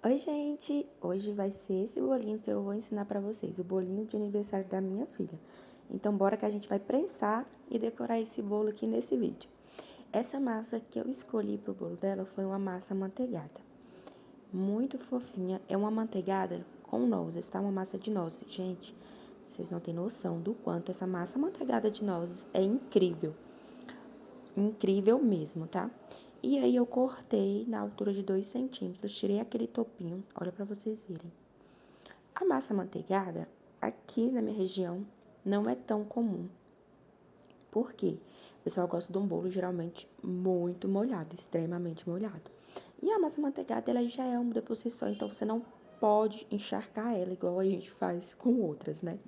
Oi, gente! Hoje vai ser esse bolinho que eu vou ensinar pra vocês, o bolinho de aniversário da minha filha. Então, bora que a gente vai prensar e decorar esse bolo aqui nesse vídeo. Essa massa que eu escolhi pro bolo dela foi uma massa amanteigada. Muito fofinha, é uma amanteigada com nozes, tá? Uma massa de nozes. Gente, vocês não têm noção do quanto essa massa amanteigada de nozes é incrível. Incrível mesmo, tá? E aí, eu cortei na altura de 2 centímetros, tirei aquele topinho, olha pra vocês verem. A massa amanteigada, aqui na minha região, não é tão comum. Por quê? O pessoal gosta de um bolo geralmente muito molhado, extremamente molhado. E a massa amanteigada, ela já é úmida por si só, então você não pode encharcar ela igual a gente faz com outras, né?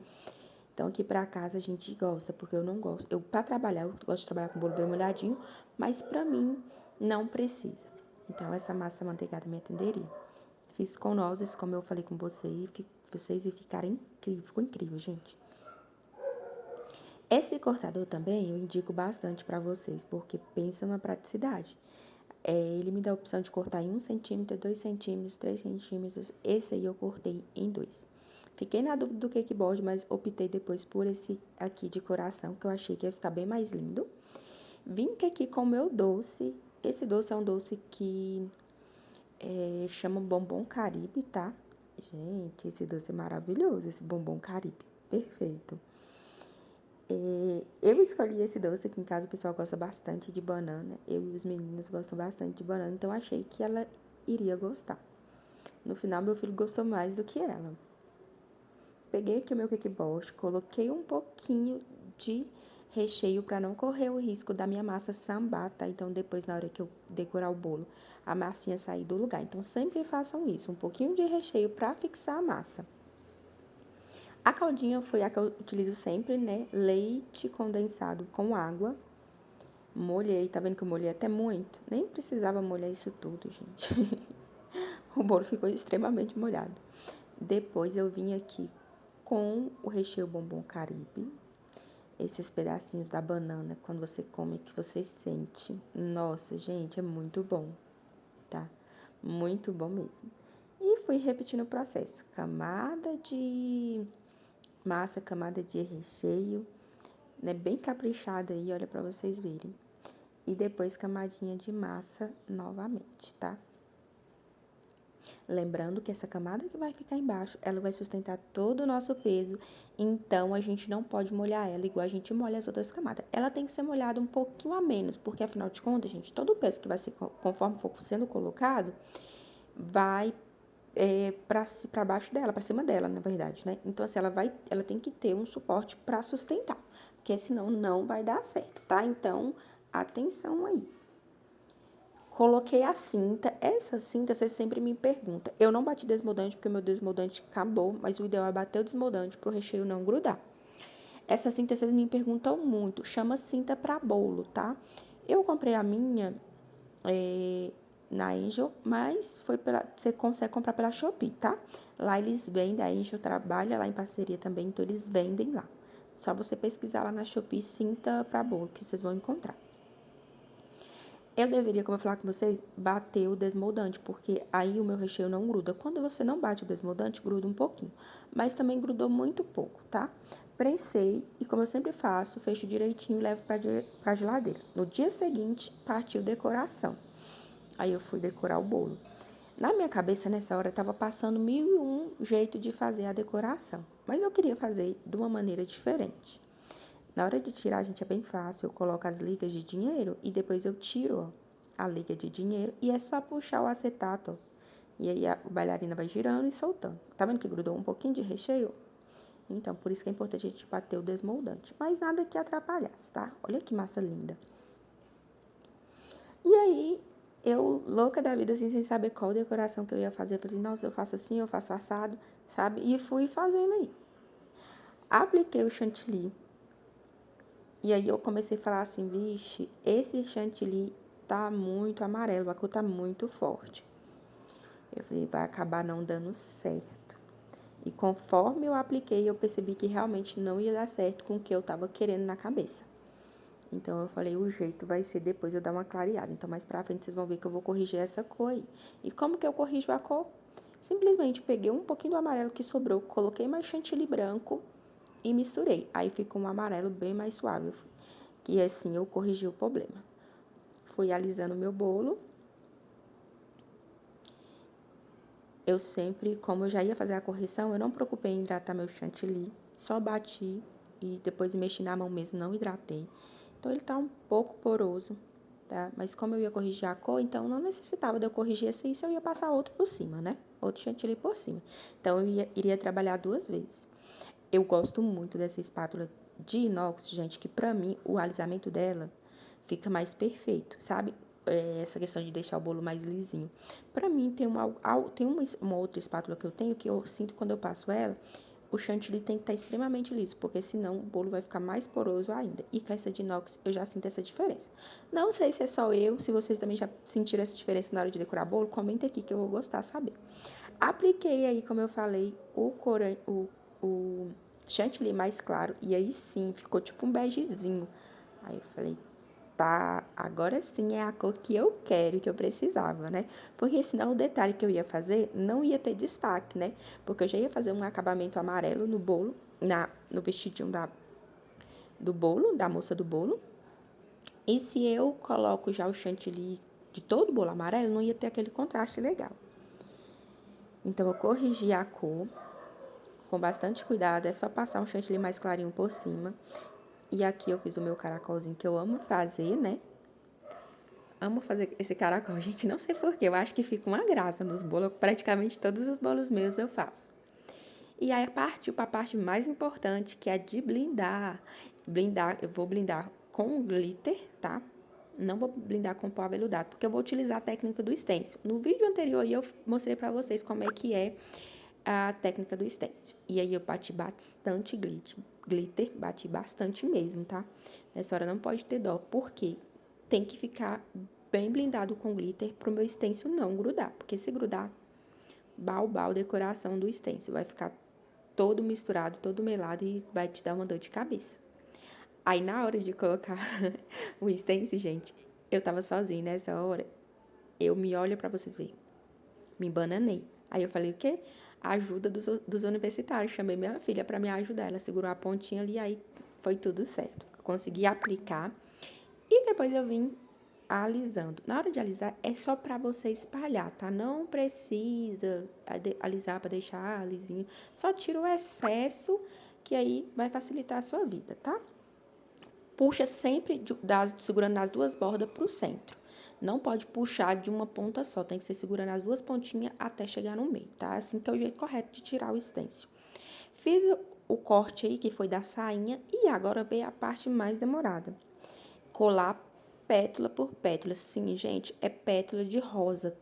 Então, aqui pra casa a gente gosta, porque eu não gosto. Pra trabalhar, eu gosto de trabalhar com bolo bem molhadinho, mas pra mim não precisa. Então, essa massa amanteigada me atenderia. Fiz com nozes, como eu falei com vocês, e ficaram incrível, ficou incrível, gente. Esse cortador também eu indico bastante pra vocês, porque pensa na praticidade. Ele me dá a opção de cortar em 1 centímetro, 2 centímetros, 3 centímetros. Esse aí eu cortei em 2. Fiquei na dúvida do cakeboard, mas optei depois por esse aqui de coração, que eu achei que ia ficar bem mais lindo. Vim aqui com o meu doce. Esse doce é um doce que chama bombom Caribe, tá? Gente, esse doce é maravilhoso, esse bombom Caribe. Perfeito. Eu escolhi esse doce aqui em casa, o pessoal gosta bastante de banana. Eu e os meninos gostam bastante de banana, então achei que ela iria gostar. No final, meu filho gostou mais do que ela. Peguei aqui o meu cakeboard, coloquei um pouquinho de recheio para não correr o risco da minha massa sambar, tá? Então, depois, na hora que eu decorar o bolo, a massinha sair do lugar. Então, sempre façam isso, um pouquinho de recheio para fixar a massa. A caldinha foi a que eu utilizo sempre, né? Leite condensado com água. Molhei, tá vendo que eu molhei até muito? Nem precisava molhar isso tudo, gente. O bolo ficou extremamente molhado. Depois eu vim aqui com o recheio bombom Caribe. Esses pedacinhos da banana, quando você come, que você sente. Nossa, gente, é muito bom, tá? Muito bom mesmo. E fui repetindo o processo. Camada de massa, camada de recheio, né? Bem caprichada aí, olha pra vocês verem. E depois camadinha de massa novamente, tá? Lembrando que essa camada que vai ficar embaixo, ela vai sustentar todo o nosso peso, então a gente não pode molhar ela igual a gente molha as outras camadas. Ela tem que ser molhada um pouquinho a menos, porque afinal de contas, gente, todo o peso que vai ser, conforme for sendo colocado, vai para baixo dela, para cima dela, na verdade, né? Então, assim, ela tem que ter um suporte para sustentar, porque senão não vai dar certo, tá? Então, atenção aí. Coloquei a cinta. Essa cinta, vocês sempre me perguntam. Eu não bati desmoldante porque o meu desmoldante acabou, mas o ideal é bater o desmoldante pro recheio não grudar. Essa cinta, vocês me perguntam muito. Chama cinta pra bolo, tá? Eu comprei a minha na Angel, mas você consegue comprar pela Shopee, tá? Lá eles vendem, a Angel trabalha lá em parceria também, então eles vendem lá. Só você pesquisar lá na Shopee cinta pra bolo, que vocês vão encontrar. Eu deveria, como eu falar com vocês, bater o desmoldante, porque aí o meu recheio não gruda. Quando você não bate o desmoldante, gruda um pouquinho. Mas também grudou muito pouco, tá? Prensei e, como eu sempre faço, fecho direitinho e levo pra geladeira. No dia seguinte, partiu decoração. Aí eu fui decorar o bolo. Na minha cabeça, nessa hora, eu tava passando 1001 jeito de fazer a decoração. Mas eu queria fazer de uma maneira diferente. Na hora de tirar, gente, é bem fácil. Eu coloco as ligas de dinheiro e depois eu tiro, ó, a liga de dinheiro e é só puxar o acetato, ó. E aí a bailarina vai girando e soltando. Tá vendo que grudou um pouquinho de recheio? Então, por isso que é importante a gente bater o desmoldante. Mas nada que atrapalhasse, tá? Olha que massa linda. E aí, eu, louca da vida, assim, sem saber qual decoração que eu ia fazer. Eu falei, nossa, eu faço assim, eu faço assado, sabe? E fui fazendo aí. Apliquei o chantilly. E aí eu comecei a falar assim, vixe, esse chantilly tá muito amarelo, a cor tá muito forte. Eu falei, vai acabar não dando certo. E conforme eu apliquei, eu percebi que realmente não ia dar certo com o que eu tava querendo na cabeça. Então, eu falei, o jeito vai ser depois eu dar uma clareada. Então, mais pra frente, vocês vão ver que eu vou corrigir essa cor aí. E como que eu corrijo a cor? Simplesmente peguei um pouquinho do amarelo que sobrou, coloquei mais chantilly branco e misturei. Aí ficou um amarelo bem mais suave, que assim eu corrigi o problema. Fui alisando o meu bolo. Eu sempre, como eu já ia fazer a correção, eu não preocupei em hidratar meu chantilly. Só bati e depois mexi na mão mesmo, não hidratei. Então, ele tá um pouco poroso, tá? Mas como eu ia corrigir a cor, então não necessitava de eu corrigir esse, isso eu ia passar outro por cima, né? Outro chantilly por cima. Então, iria trabalhar 2 vezes. Eu gosto muito dessa espátula de inox, gente, que pra mim, o alisamento dela fica mais perfeito, sabe? Essa questão de deixar o bolo mais lisinho. Pra mim, tem uma outra espátula que eu tenho, que eu sinto quando eu passo ela, o chantilly tem que estar extremamente liso, porque senão o bolo vai ficar mais poroso ainda. E com essa de inox, eu já sinto essa diferença. Não sei se é só eu, se vocês também já sentiram essa diferença na hora de decorar bolo, comenta aqui que eu vou gostar, saber. Apliquei aí, como eu falei, o chantilly mais claro, e aí sim, ficou tipo um begezinho. Aí eu falei, tá, agora sim é a cor que eu quero, que eu precisava, né? Porque senão o detalhe que eu ia fazer não ia ter destaque, né? Porque eu já ia fazer um acabamento amarelo no bolo, no vestidinho do bolo, da moça do bolo. E se eu coloco já o chantilly de todo o bolo amarelo, não ia ter aquele contraste legal. Então, eu corrigi a cor com bastante cuidado, é só passar um chantilly mais clarinho por cima. E aqui eu fiz o meu caracolzinho que eu amo fazer, né? Amo fazer esse caracol, gente, não sei porquê, eu acho que fica uma graça nos bolos, praticamente todos os bolos meus eu faço. E aí partiu para a parte mais importante, que é de blindar. Eu vou blindar com glitter, tá? Não vou blindar com pó aveludado, porque eu vou utilizar a técnica do stencil. No vídeo anterior eu mostrei para vocês como é que é a técnica do stencil. E aí eu bati bastante glitter, bati bastante mesmo, tá? Nessa hora não pode ter dó, porque tem que ficar bem blindado com glitter pro meu stencil não grudar, porque se grudar, bal decoração do stencil, vai ficar todo misturado, todo melado e vai te dar uma dor de cabeça. Aí na hora de colocar o stencil, gente, eu tava sozinha nessa hora, eu me olho pra vocês verem, me bananei. Aí eu falei, o quê? Ajuda dos universitários. Chamei minha filha para me ajudar. Ela segurou a pontinha ali, aí foi tudo certo. Eu consegui aplicar. E depois eu vim alisando. Na hora de alisar, é só para você espalhar, tá? Não precisa alisar para deixar lisinho. Só tira o excesso, que aí vai facilitar a sua vida, tá? Puxa sempre segurando nas 2 bordas pro centro. Não pode puxar de uma ponta só, tem que ser segurando as 2 pontinhas até chegar no meio, tá? Assim que é o jeito correto de tirar o stencil. Fiz o corte aí, que foi da sainha, e agora veio a parte mais demorada. Colar pétala por pétala. Sim, gente, é pétala de rosa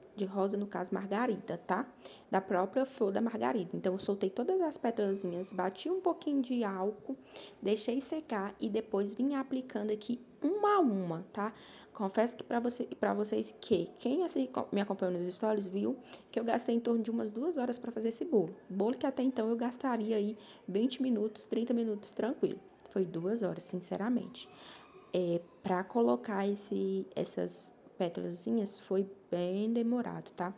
no caso margarida, tá? Da própria flor da margarida. Então, eu soltei todas as pétalazinhas, bati um pouquinho de álcool, deixei secar e depois vim aplicando aqui uma a uma, tá? Confesso que pra vocês que quem me acompanhou nos stories viu que eu gastei em torno de umas 2 horas para fazer esse bolo. Bolo que até então eu gastaria aí 20 minutos, 30 minutos tranquilo. Foi 2 horas, sinceramente. Para colocar essas pétalazinhas foi bem demorado, tá?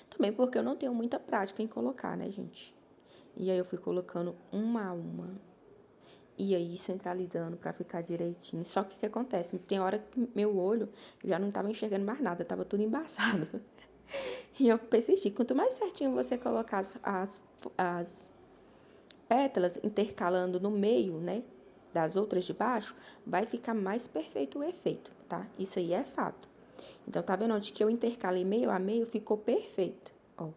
Também porque eu não tenho muita prática em colocar, né, gente? E aí eu fui colocando uma a uma. E aí centralizando pra ficar direitinho. Só que o que acontece? Tem hora que meu olho já não tava enxergando mais nada, tava tudo embaçado. E eu persisti. Quanto mais certinho você colocar as pétalas intercalando no meio, né, das outras de baixo, vai ficar mais perfeito o efeito, tá? Isso aí é fato. Então, tá vendo onde que eu intercalei meio a meio, ficou perfeito, ó.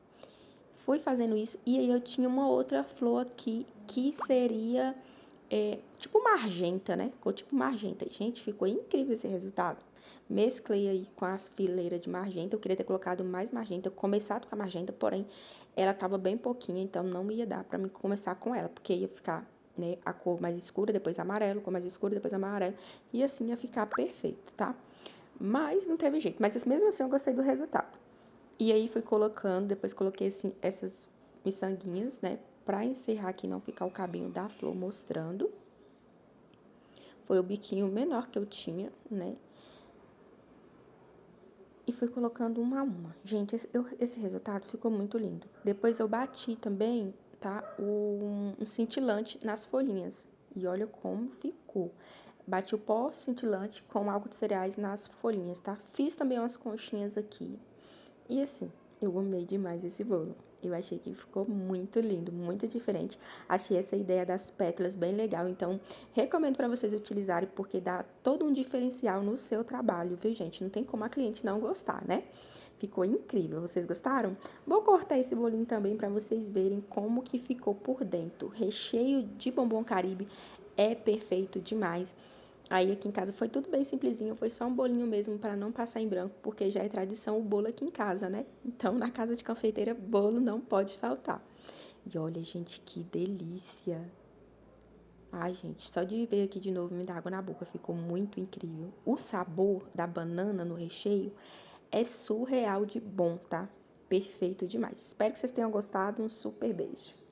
Fui fazendo isso e aí eu tinha uma outra flor aqui que seria tipo magenta, né? Ficou tipo magenta. Gente, ficou incrível esse resultado. Mesclei aí com as fileiras de magenta. Eu queria ter colocado mais magenta, começado com a magenta, porém ela tava bem pouquinha, então não ia dar pra mim começar com ela, porque ia ficar, né, a cor mais escura, depois amarelo, cor mais escura, depois amarelo, e assim ia ficar perfeito, tá? Mas não teve jeito. Mas mesmo assim eu gostei do resultado. E aí fui colocando, depois coloquei assim essas miçanguinhas, né, pra encerrar aqui, não ficar o cabinho da flor mostrando. Foi o biquinho menor que eu tinha, né? e fui colocando uma a uma. Gente, esse resultado ficou muito lindo. Depois eu bati também, tá, um cintilante nas folhinhas. E olha como ficou. Bati o pó cintilante com álcool de cereais nas folhinhas, tá? Fiz também umas conchinhas aqui. E assim, eu amei demais esse bolo. Eu achei que ficou muito lindo, muito diferente. Achei essa ideia das pétalas bem legal. Então, recomendo para vocês utilizarem porque dá todo um diferencial no seu trabalho, viu, gente? Não tem como a cliente não gostar, né? Ficou incrível. Vocês gostaram? Vou cortar esse bolinho também para vocês verem como que ficou por dentro. Recheio de bombom Caribe é perfeito demais. Aí aqui em casa foi tudo bem simplesinho, foi só um bolinho mesmo para não passar em branco, porque já é tradição o bolo aqui em casa, né? Então, na casa de confeiteira, bolo não pode faltar. E olha, gente, que delícia! Ai, gente, só de ver aqui de novo me dá água na boca, ficou muito incrível. O sabor da banana no recheio é surreal de bom, tá? Perfeito demais. Espero que vocês tenham gostado, um super beijo.